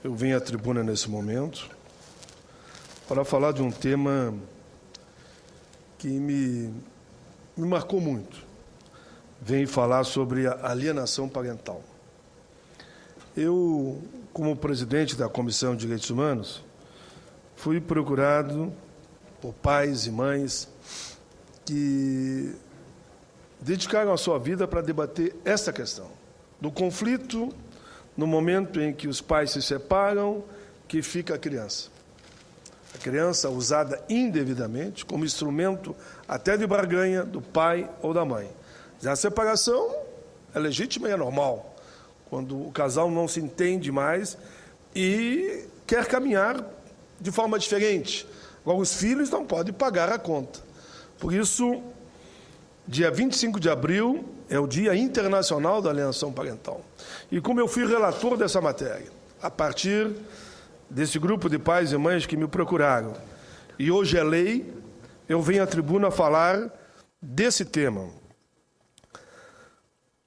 Eu vim à tribuna nesse momento para falar de um tema que me marcou muito. Venho falar sobre a alienação parental. Eu, como presidente da Comissão de Direitos Humanos, fui procurado por pais e mães que dedicaram a sua vida para debater essa questão do conflito no momento em que os pais se separam, que fica a criança. A criança usada indevidamente como instrumento até de barganha do pai ou da mãe. A separação é legítima e é normal, quando o casal não se entende mais e quer caminhar de forma diferente. Agora, os filhos não podem pagar a conta. Por isso, dia 25 de abril é o Dia Internacional da Alienação Parental. E como eu fui relator dessa matéria, a partir desse grupo de pais e mães que me procuraram, e hoje é lei, eu venho à tribuna falar desse tema.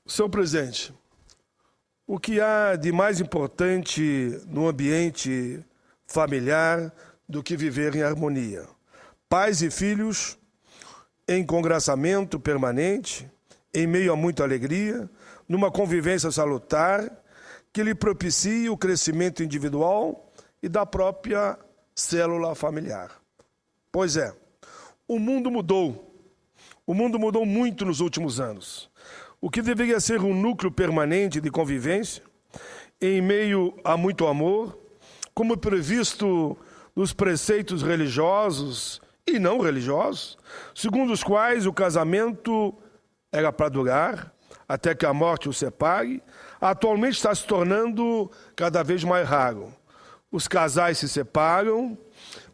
Senhor presidente, o que há de mais importante no ambiente familiar do que viver em harmonia? Pais e filhos em congraçamento permanente, em meio a muita alegria, numa convivência salutar, que lhe propicie o crescimento individual e da própria célula familiar. Pois é, o mundo mudou. O mundo mudou muito nos últimos anos. O que deveria ser um núcleo permanente de convivência, em meio a muito amor, como previsto nos preceitos religiosos e não religiosos, segundo os quais o casamento era para durar, até que a morte o separe, atualmente está se tornando cada vez mais raro. Os casais se separam,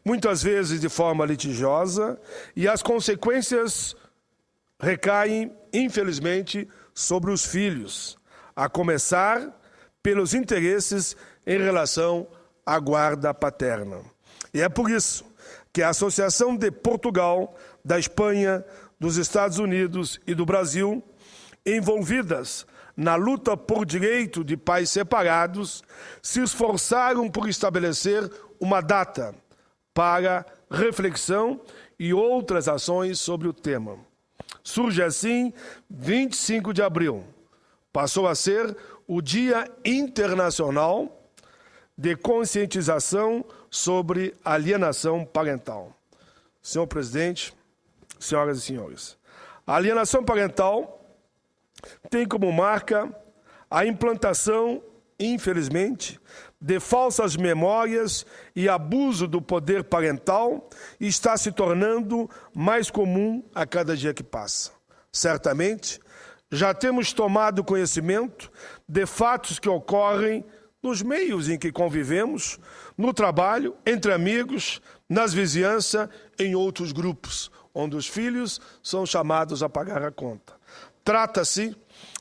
muitas vezes de forma litigiosa, e as consequências recaem, infelizmente, sobre os filhos, a começar pelos interesses em relação à guarda paterna. E é por isso que a Associação de Portugal, da Espanha, dos Estados Unidos e do Brasil, envolvidas na luta por direito de pais separados, se esforçaram por estabelecer uma data para reflexão e outras ações sobre o tema. Surge assim 25 de abril. Passou a ser o Dia Internacional de Conscientização sobre Alienação Parental. Senhor presidente, senhoras e senhores, a alienação parental tem como marca a implantação, infelizmente, de falsas memórias e abuso do poder parental e está se tornando mais comum a cada dia que passa. Certamente, já temos tomado conhecimento de fatos que ocorrem nos meios em que convivemos, no trabalho, entre amigos, nas vizinhanças, em outros grupos, onde os filhos são chamados a pagar a conta. Trata-se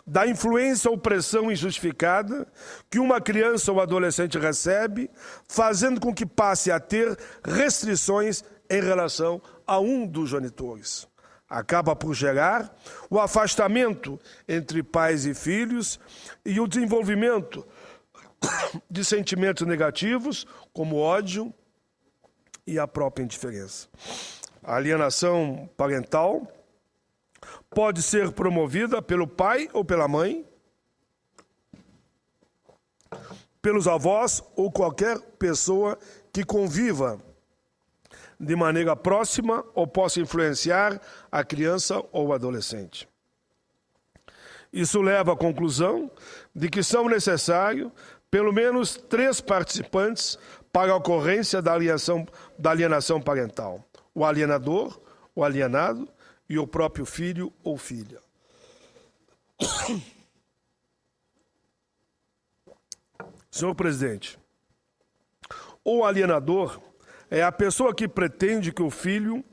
da influência ou pressão injustificada que uma criança ou adolescente recebe, fazendo com que passe a ter restrições em relação a um dos genitores. Acaba por gerar o afastamento entre pais e filhos e o desenvolvimento de sentimentos negativos, como ódio e a própria indiferença. A alienação parental pode ser promovida pelo pai ou pela mãe, pelos avós ou qualquer pessoa que conviva de maneira próxima ou possa influenciar a criança ou o adolescente. Isso leva à conclusão de que são necessários pelo menos 3 participantes para a ocorrência da alienação parental: o alienador, o alienado e o próprio filho ou filha. Senhor presidente, o alienador é a pessoa que pretende que o filho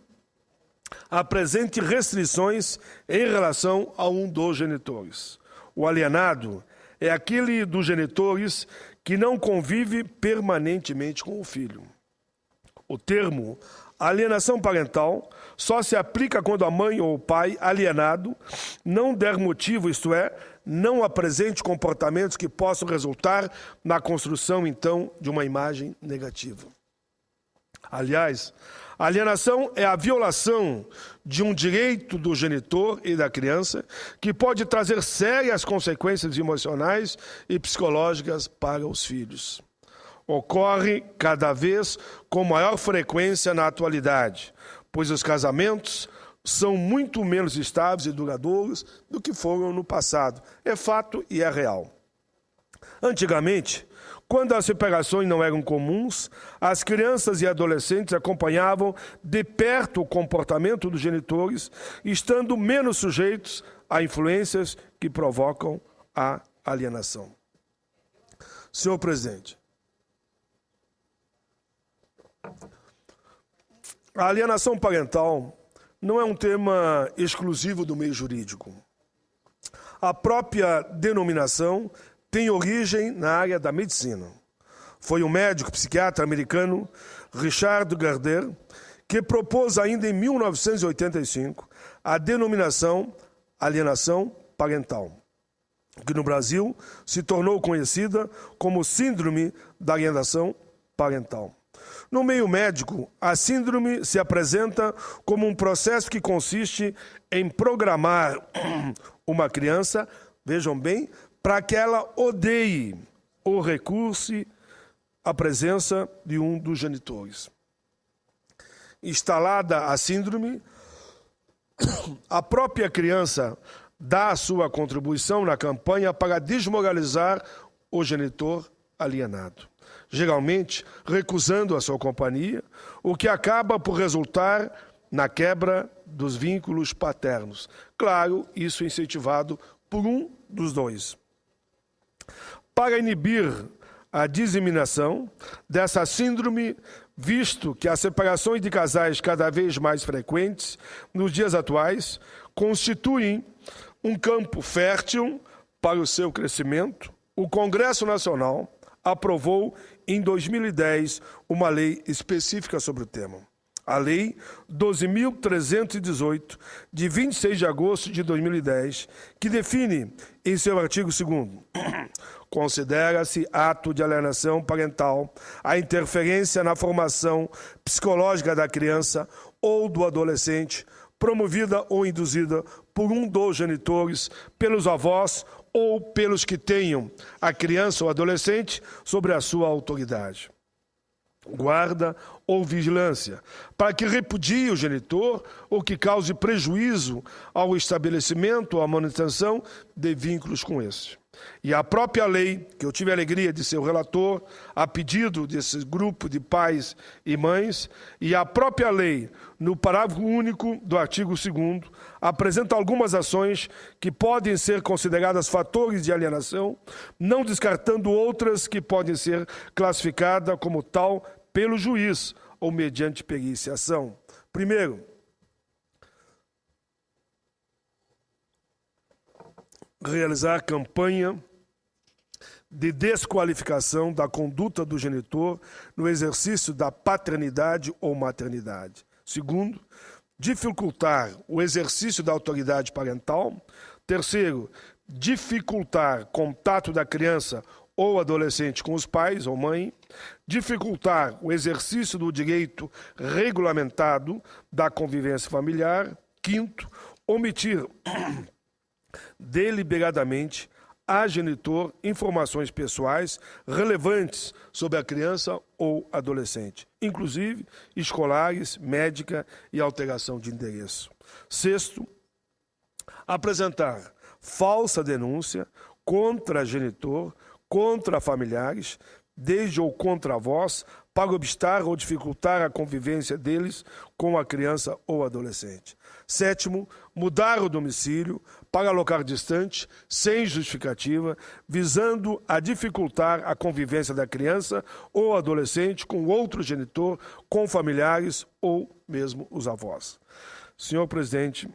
apresente restrições em relação a um dos genitores. O alienado é aquele dos genitores que não convive permanentemente com o filho. O termo alienação parental só se aplica quando a mãe ou o pai alienado não der motivo, isto é, não apresente comportamentos que possam resultar na construção, então, de uma imagem negativa. Aliás, a alienação é a violação de um direito do genitor e da criança que pode trazer sérias consequências emocionais e psicológicas para os filhos. Ocorre cada vez com maior frequência na atualidade, pois os casamentos são muito menos estáveis e duradouros do que foram no passado. É fato e é real. Antigamente, quando as separações não eram comuns, as crianças e adolescentes acompanhavam de perto o comportamento dos genitores, estando menos sujeitos a influências que provocam a alienação. Senhor presidente, a alienação parental não é um tema exclusivo do meio jurídico. A própria denominação tem origem na área da medicina. Foi o médico psiquiatra americano Richard Gardner que propôs ainda em 1985 a denominação alienação parental, que no Brasil se tornou conhecida como síndrome da alienação parental. No meio médico, a síndrome se apresenta como um processo que consiste em programar uma criança, vejam bem, para que ela odeie ou recurse à presença de um dos genitores. Instalada a síndrome, a própria criança dá a sua contribuição na campanha para desmoralizar o genitor alienado, geralmente recusando a sua companhia, o que acaba por resultar na quebra dos vínculos paternos. Claro, isso incentivado por um dos dois. Para inibir a disseminação dessa síndrome, visto que as separações de casais cada vez mais frequentes nos dias atuais constituem um campo fértil para o seu crescimento, o Congresso Nacional aprovou em 2010 uma lei específica sobre o tema. A Lei 12.318, de 26 de agosto de 2010, que define em seu artigo 2º, considera-se ato de alienação parental a interferência na formação psicológica da criança ou do adolescente, promovida ou induzida por um dos genitores, pelos avós ou pelos que tenham a criança ou adolescente sobre a sua autoridade, guarda ou vigilância, para que repudie o genitor ou que cause prejuízo ao estabelecimento ou à manutenção de vínculos com esse. E a própria lei, que eu tive a alegria de ser o relator, a pedido desse grupo de pais e mães, e a própria lei, no parágrafo único do artigo 2º, apresenta algumas ações que podem ser consideradas fatores de alienação, não descartando outras que podem ser classificadas como tal pelo juiz ou mediante periciação. Primeiro, realizar campanha de desqualificação da conduta do genitor no exercício da paternidade ou maternidade. Segundo, dificultar o exercício da autoridade parental. Terceiro, dificultar contato da criança ou adolescente com os pais ou mãe. Dificultar o exercício do direito regulamentado da convivência familiar. Quinto, omitir deliberadamente a genitor informações pessoais relevantes sobre a criança ou adolescente, inclusive escolares, médica e alteração de endereço. Sexto, apresentar falsa denúncia contra genitor, contra familiares, desde ou contra avós, para obstar ou dificultar a convivência deles com a criança ou adolescente. Sétimo, mudar o domicílio para local distante, sem justificativa, visando a dificultar a convivência da criança ou adolescente com outro genitor, com familiares ou mesmo os avós. Senhor presidente,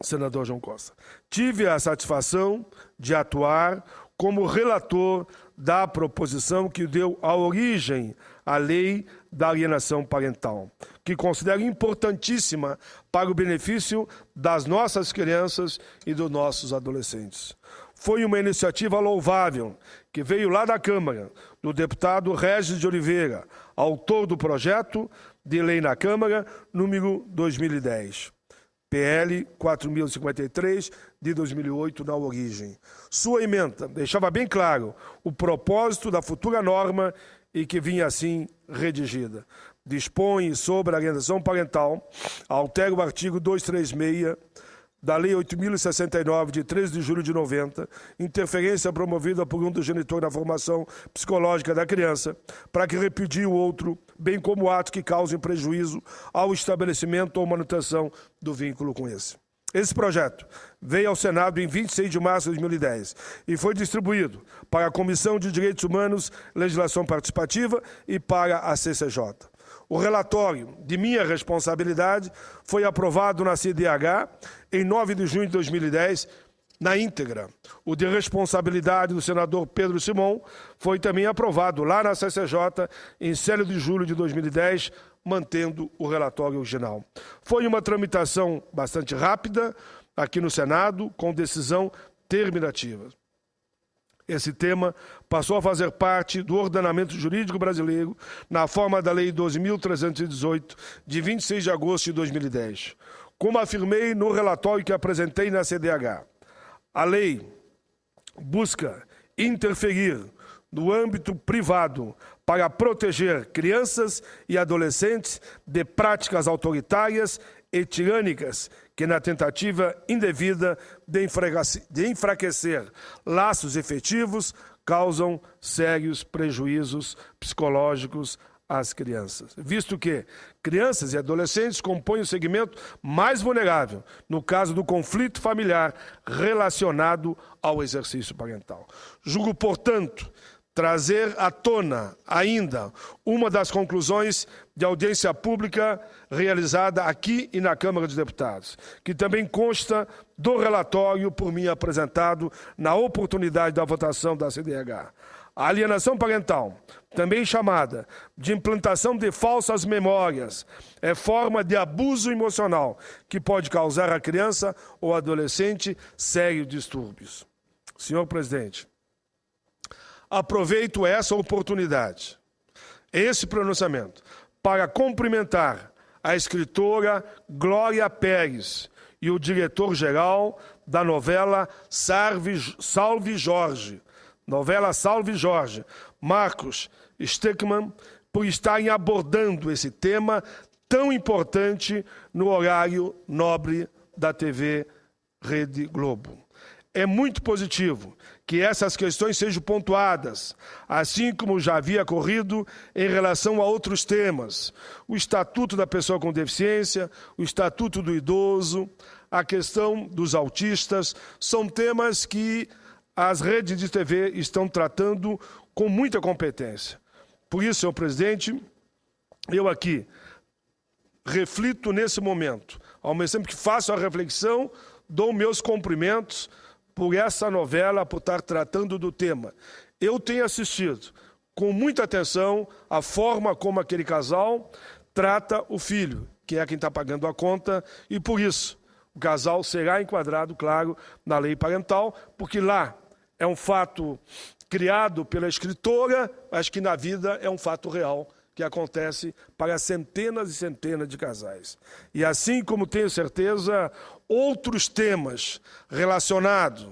senador João Costa, tive a satisfação de atuar como relator da proposição que deu a origem à Lei da Alienação Parental, que considero importantíssima para o benefício das nossas crianças e dos nossos adolescentes. Foi uma iniciativa louvável que veio lá da Câmara, do deputado Regis de Oliveira, autor do projeto de lei na Câmara, número 2010. PL 4053, de 2008, na origem. Sua emenda deixava bem claro o propósito da futura norma e que vinha assim redigida. Dispõe sobre a alienação parental, altera o artigo 236 da Lei 8.069, de 13 de julho de 90, interferência promovida por um dos genitores na formação psicológica da criança, para que repudie o outro, bem como atos que causem prejuízo ao estabelecimento ou manutenção do vínculo com esse. Esse projeto veio ao Senado em 26 de março de 2010 e foi distribuído para a Comissão de Direitos Humanos, Legislação Participativa e para a CCJ. O relatório de minha responsabilidade foi aprovado na CDH em 9 de junho de 2010, na íntegra. O de responsabilidade do senador Pedro Simon foi também aprovado lá na CCJ em 7 de julho de 2010, mantendo o relatório original. Foi uma tramitação bastante rápida aqui no Senado, com decisão terminativa. Esse tema passou a fazer parte do ordenamento jurídico brasileiro na forma da Lei 12.318, de 26 de agosto de 2010. Como afirmei no relatório que apresentei na CDH, a lei busca interferir no âmbito privado para proteger crianças e adolescentes de práticas autoritárias e tirânicas que, na tentativa indevida de enfraquecer laços efetivos, causam sérios prejuízos psicológicos às crianças, visto que crianças e adolescentes compõem o segmento mais vulnerável no caso do conflito familiar relacionado ao exercício parental. Julgo, portanto, trazer à tona ainda uma das conclusões de audiência pública realizada aqui e na Câmara dos Deputados, que também consta do relatório por mim apresentado na oportunidade da votação da CDH. A alienação parental, também chamada de implantação de falsas memórias, é forma de abuso emocional que pode causar à criança ou adolescente sérios distúrbios. Senhor presidente, aproveito essa oportunidade, esse pronunciamento, para cumprimentar a escritora Glória Pérez e o diretor-geral da novela Salve Jorge, Marcos Steckman, por estarem abordando esse tema tão importante no horário nobre da TV Rede Globo. É muito positivo que essas questões sejam pontuadas, assim como já havia ocorrido em relação a outros temas. O Estatuto da Pessoa com Deficiência, o Estatuto do Idoso, a questão dos autistas, são temas que as redes de TV estão tratando com muita competência. Por isso, senhor presidente, eu aqui reflito nesse momento, ao mesmo tempo que faço a reflexão, dou meus cumprimentos por essa novela, por estar tratando do tema. Eu tenho assistido com muita atenção a forma como aquele casal trata o filho, que é quem está pagando a conta, e por isso o casal será enquadrado, claro, na lei parental, porque lá é um fato criado pela escritora, mas que na vida é um fato real, que acontece para centenas e centenas de casais. E assim como tenho certeza, outros temas relacionados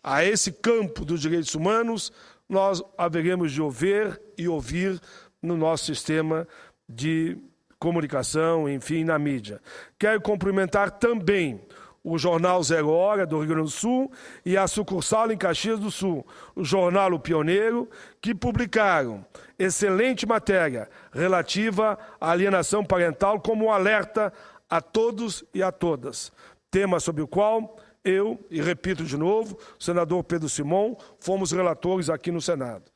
a esse campo dos direitos humanos, nós haveremos de ouvir no nosso sistema de comunicação, enfim, na mídia. Quero cumprimentar também o Jornal 0 Hora, do Rio Grande do Sul, e a sucursal em Caxias do Sul, o Jornal O Pioneiro, que publicaram excelente matéria relativa à alienação parental como um alerta a todos e a todas. Tema sobre o qual eu, e repito de novo, o senador Pedro Simon, fomos relatores aqui no Senado.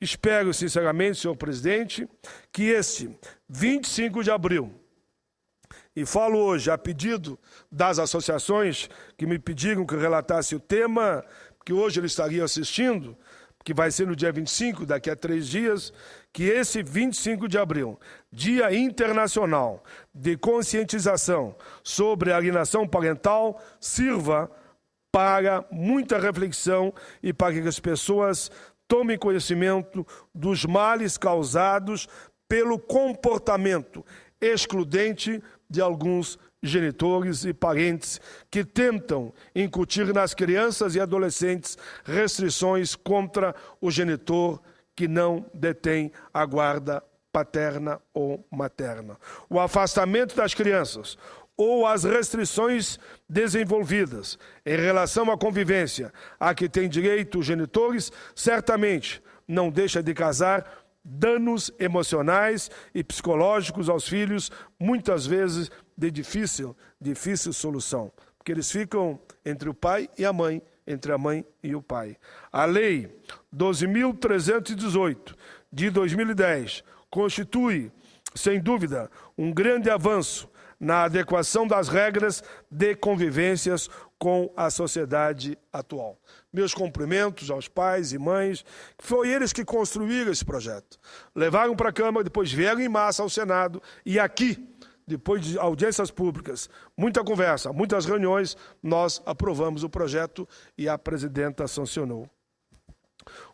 Espero, sinceramente, senhor presidente, que este 25 de abril, e falo hoje a pedido das associações que me pediram que eu relatasse o tema, que hoje ele estaria assistindo, que vai ser no dia 25, daqui a 3 dias, que esse 25 de abril, Dia Internacional de Conscientização sobre a Alienação Parental, sirva para muita reflexão e para que as pessoas tomem conhecimento dos males causados pelo comportamento excludente de alguns genitores e parentes que tentam incutir nas crianças e adolescentes restrições contra o genitor que não detém a guarda paterna ou materna. O afastamento das crianças ou as restrições desenvolvidas em relação à convivência a que têm direito os genitores, certamente não deixa de causar danos emocionais e psicológicos aos filhos, muitas vezes de difícil solução, porque eles ficam entre o pai e a mãe, entre a mãe e o pai. A Lei 12.318 de 2010 constitui, sem dúvida, um grande avanço na adequação das regras de convivências com a sociedade atual. Meus cumprimentos aos pais e mães, que foi eles que construíram esse projeto. Levaram para a Câmara, depois vieram em massa ao Senado e aqui, depois de audiências públicas, muita conversa, muitas reuniões, nós aprovamos o projeto e a presidenta sancionou.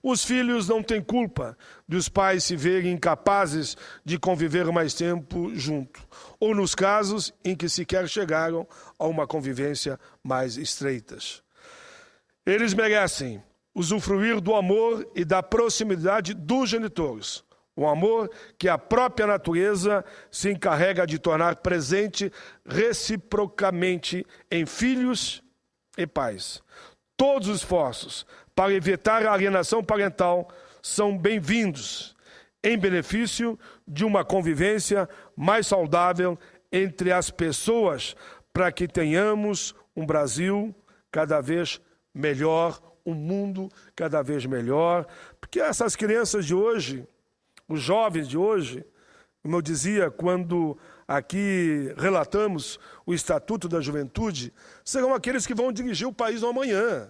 Os filhos não têm culpa de os pais se verem incapazes de conviver mais tempo junto, ou nos casos em que sequer chegaram a uma convivência mais estreitas. Eles merecem usufruir do amor e da proximidade dos genitores, um amor que a própria natureza se encarrega de tornar presente reciprocamente em filhos e pais. Todos os esforços para evitar a alienação parental são bem-vindos, em benefício de uma convivência mais saudável entre as pessoas, para que tenhamos um Brasil cada vez melhor, um mundo cada vez melhor, porque essas crianças de hoje, os jovens de hoje, como eu dizia quando aqui relatamos o Estatuto da Juventude, serão aqueles que vão dirigir o país no amanhã.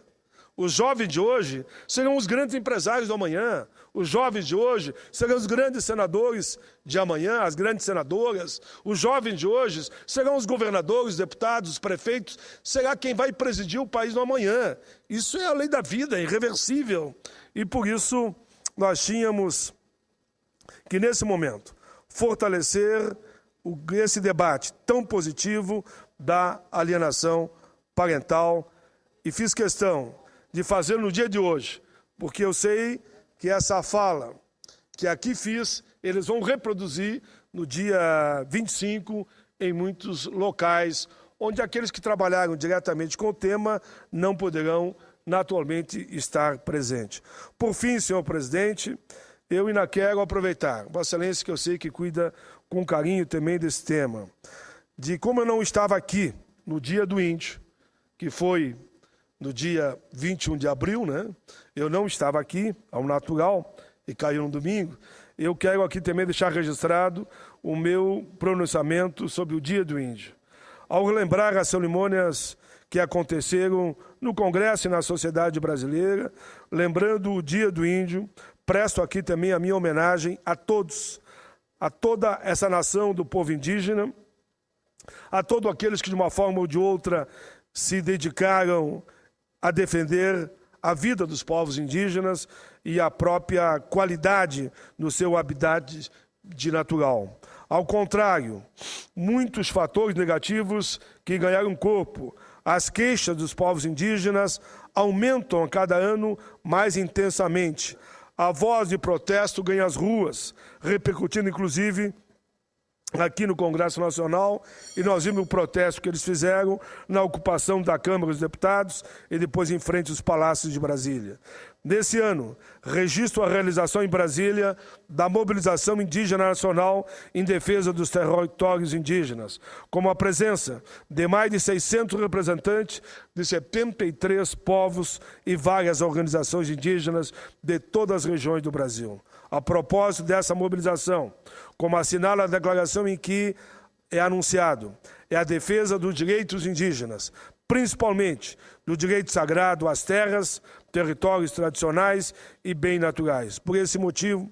Os jovens de hoje serão os grandes empresários do amanhã. Os jovens de hoje serão os grandes senadores de amanhã, as grandes senadoras. Os jovens de hoje serão os governadores, os deputados, os prefeitos. Será quem vai presidir o país no amanhã. Isso é a lei da vida, é irreversível. E por isso nós tínhamos que, nesse momento, fortalecer esse debate tão positivo da alienação parental. E fiz questão de fazer no dia de hoje, porque eu sei que essa fala que aqui fiz, eles vão reproduzir no dia 25 em muitos locais, onde aqueles que trabalharam diretamente com o tema não poderão naturalmente estar presentes. Por fim, senhor presidente, eu ainda quero aproveitar, Vossa Excelência, que eu sei que cuida com carinho também desse tema, de como eu não estava aqui no Dia do Índio, que foi no dia 21 de abril, né? Eu não estava aqui, ao natural, e caiu no domingo. Eu quero aqui também deixar registrado o meu pronunciamento sobre o Dia do Índio. Ao relembrar as cerimônias que aconteceram no Congresso e na sociedade brasileira, lembrando o Dia do Índio, presto aqui também a minha homenagem a todos, a toda essa nação do povo indígena, a todos aqueles que de uma forma ou de outra se dedicaram a defender a vida dos povos indígenas e a própria qualidade no seu habitat natural. Ao contrário, muitos fatores negativos que ganharam corpo, as queixas dos povos indígenas aumentam a cada ano mais intensamente. A voz de protesto ganha as ruas, repercutindo inclusive aqui no Congresso Nacional, e nós vimos o protesto que eles fizeram na ocupação da Câmara dos Deputados e depois em frente aos palácios de Brasília. Nesse ano, registro a realização em Brasília da mobilização indígena nacional em defesa dos territórios indígenas, como a presença de mais de 600 representantes de 73 povos e várias organizações indígenas de todas as regiões do Brasil. A propósito dessa mobilização, como assinala a declaração em que é anunciado, é a defesa dos direitos indígenas, principalmente do direito sagrado às terras, territórios tradicionais e bens naturais. Por esse motivo,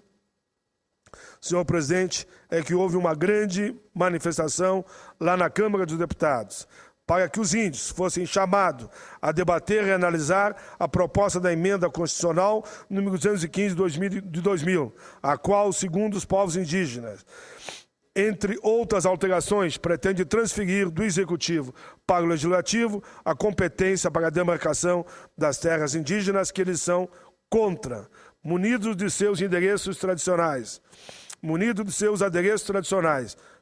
senhor presidente, é que houve uma grande manifestação lá na Câmara dos Deputados, para que os índios fossem chamados a debater e analisar a proposta da emenda constitucional número 215 de 2000, a qual, segundo os povos indígenas, entre outras alterações, pretende transferir do Executivo para o Legislativo a competência para a demarcação das terras indígenas que eles são contra, munidos de seus endereços tradicionais,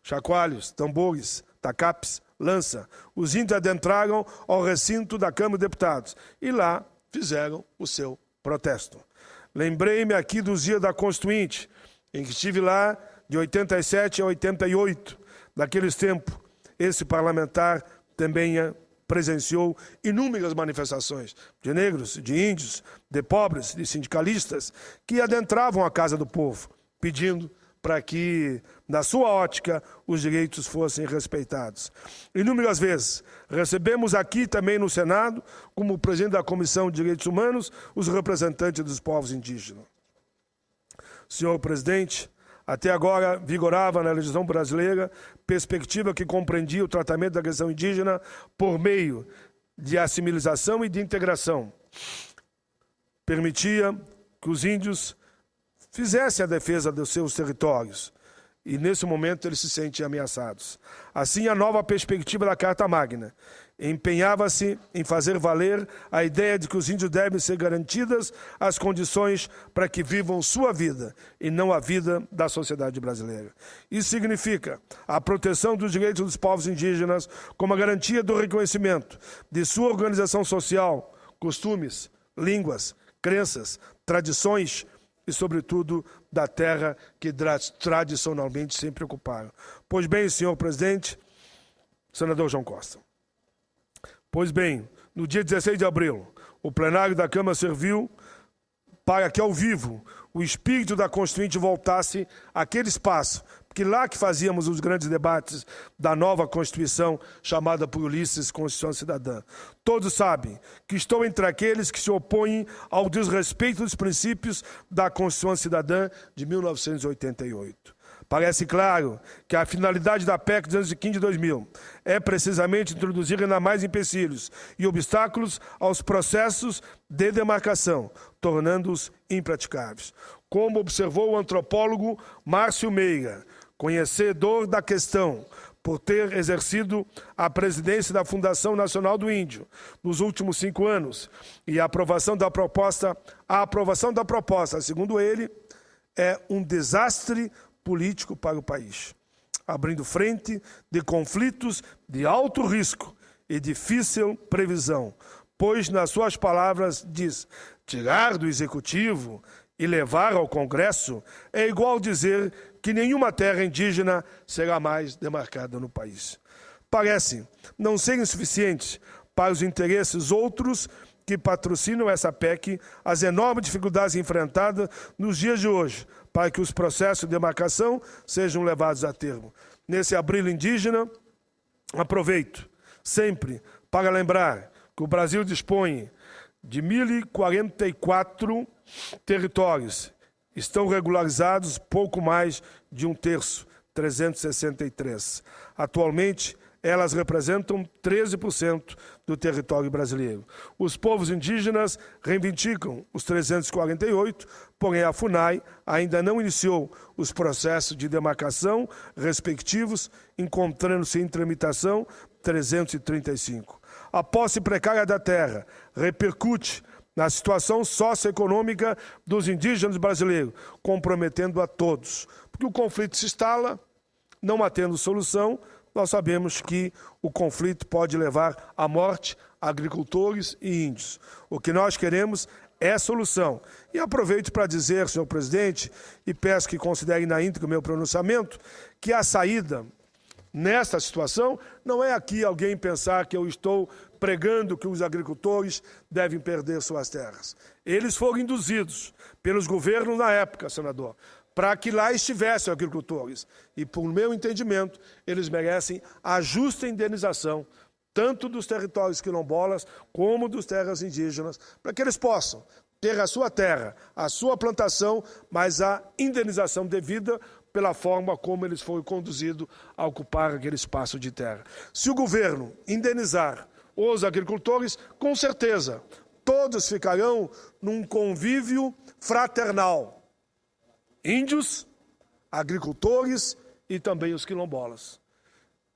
chacoalhos, tambores, tacapes, lança. Os índios adentraram ao recinto da Câmara de Deputados e lá fizeram o seu protesto. Lembrei-me aqui dos dias da Constituinte, em que estive lá de 87 a 88. Naqueles tempos, esse parlamentar também presenciou inúmeras manifestações de negros, de índios, de pobres, de sindicalistas, que adentravam a casa do povo, pedindo para que, na sua ótica, os direitos fossem respeitados. Inúmeras vezes, recebemos aqui também no Senado, como presidente da Comissão de Direitos Humanos, os representantes dos povos indígenas. Senhor presidente, até agora vigorava na legislação brasileira perspectiva que compreendia o tratamento da questão indígena por meio de assimilização e de integração. Permitia que os índios fizessem a defesa dos seus territórios. E, nesse momento, eles se sentem ameaçados. Assim, a nova perspectiva da Carta Magna empenhava-se em fazer valer a ideia de que os índios devem ser garantidas as condições para que vivam sua vida e não a vida da sociedade brasileira. Isso significa a proteção dos direitos dos povos indígenas como a garantia do reconhecimento de sua organização social, costumes, línguas, crenças, tradições e, sobretudo, da terra que tradicionalmente sempre ocuparam. Pois bem, senhor presidente, senador João Costa. Pois bem, no dia 16 de abril, o plenário da Câmara serviu para que, ao vivo, o espírito da Constituinte voltasse àquele espaço, porque lá que fazíamos os grandes debates da nova Constituição, chamada por Ulisses Constituição Cidadã. Todos sabem que estou entre aqueles que se opõem ao desrespeito dos princípios da Constituição Cidadã de 1988. Parece claro que a finalidade da PEC 215 de 2000 é precisamente introduzir ainda mais empecilhos e obstáculos aos processos de demarcação, tornando-os impraticáveis. Como observou o antropólogo Márcio Meira, conhecedor da questão, por ter exercido a presidência da Fundação Nacional do Índio nos últimos 5 anos, e a aprovação da proposta, segundo ele, é um desastre político para o país, abrindo frente de conflitos de alto risco e difícil previsão, pois, nas suas palavras, diz: tirar do Executivo e levar ao Congresso é igual dizer que nenhuma terra indígena será mais demarcada no país. Parece não serem suficientes para os interesses outros que patrocinam essa PEC as enormes dificuldades enfrentadas nos dias de hoje para que os processos de demarcação sejam levados a termo. Nesse abril indígena, aproveito sempre para lembrar que o Brasil dispõe de 1.044 territórios. Estão regularizados pouco mais de 1/3, 363. Atualmente, elas representam 13% do território brasileiro. Os povos indígenas reivindicam os 348, porém a FUNAI ainda não iniciou os processos de demarcação respectivos, encontrando-se em tramitação 335. A posse precária da terra repercute na situação socioeconômica dos indígenas brasileiros, comprometendo a todos. Porque o conflito se instala, não tendo solução, nós sabemos que o conflito pode levar à morte agricultores e índios. O que nós queremos é solução. E aproveito para dizer, senhor presidente, e peço que considere na íntegra o meu pronunciamento, que a saída nesta situação não é aqui alguém pensar que eu estou pregando que os agricultores devem perder suas terras. Eles foram induzidos pelos governos na época, senador, para que lá estivessem agricultores. E, por meu entendimento, eles merecem a justa indenização tanto dos territórios quilombolas como dos terras indígenas, para que eles possam ter a sua terra, a sua plantação, mas a indenização devida pela forma como eles foram conduzidos a ocupar aquele espaço de terra. Se o governo indenizar os agricultores, com certeza, todos ficarão num convívio fraternal. Índios, agricultores e também os quilombolas.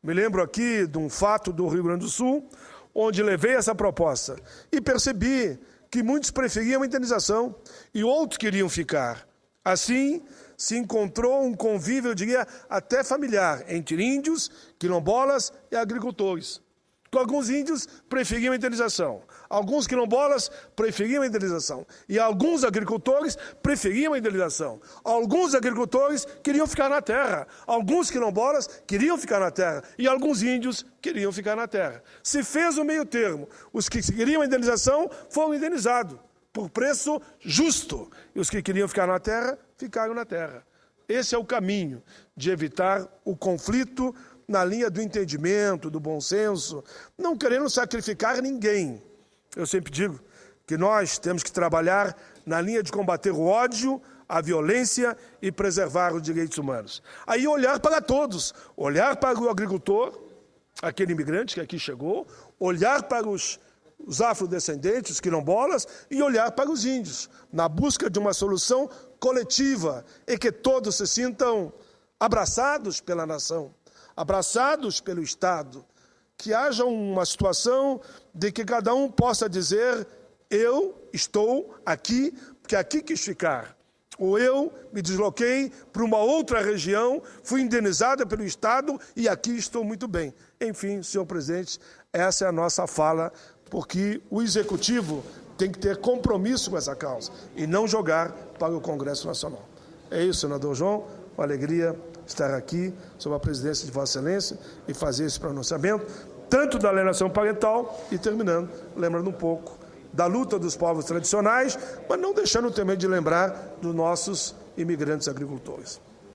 Me lembro aqui de um fato do Rio Grande do Sul, onde levei essa proposta e percebi que muitos preferiam a indenização e outros queriam ficar. Assim, se encontrou um convívio, eu diria, até familiar, entre índios, quilombolas e agricultores. Alguns índios preferiam a indenização, alguns quilombolas preferiam a indenização e alguns agricultores preferiam a indenização. Alguns agricultores queriam ficar na terra, alguns quilombolas queriam ficar na terra e alguns índios queriam ficar na terra. Se fez o meio termo, os que queriam a indenização foram indenizados por preço justo e os que queriam ficar na terra, ficaram na terra. Esse é o caminho de evitar o conflito na linha do entendimento, do bom senso, não querendo sacrificar ninguém. Eu sempre digo que nós temos que trabalhar na linha de combater o ódio, a violência e preservar os direitos humanos. Aí olhar para todos, olhar para o agricultor, aquele imigrante que aqui chegou, olhar para os afrodescendentes, os quilombolas, e olhar para os índios, na busca de uma solução coletiva e que todos se sintam abraçados pela nação, abraçados pelo Estado, que haja uma situação de que cada um possa dizer: eu estou aqui porque aqui quis ficar, ou eu me desloquei para uma outra região, fui indenizada pelo Estado e aqui estou muito bem. Enfim, senhor presidente, essa é a nossa fala, porque o Executivo tem que ter compromisso com essa causa e não jogar para o Congresso Nacional. É isso, senador João, uma alegria estar aqui sob a presidência de Vossa Excelência e fazer esse pronunciamento, tanto da alienação parental e terminando, lembrando um pouco da luta dos povos tradicionais, mas não deixando também de lembrar dos nossos imigrantes agricultores.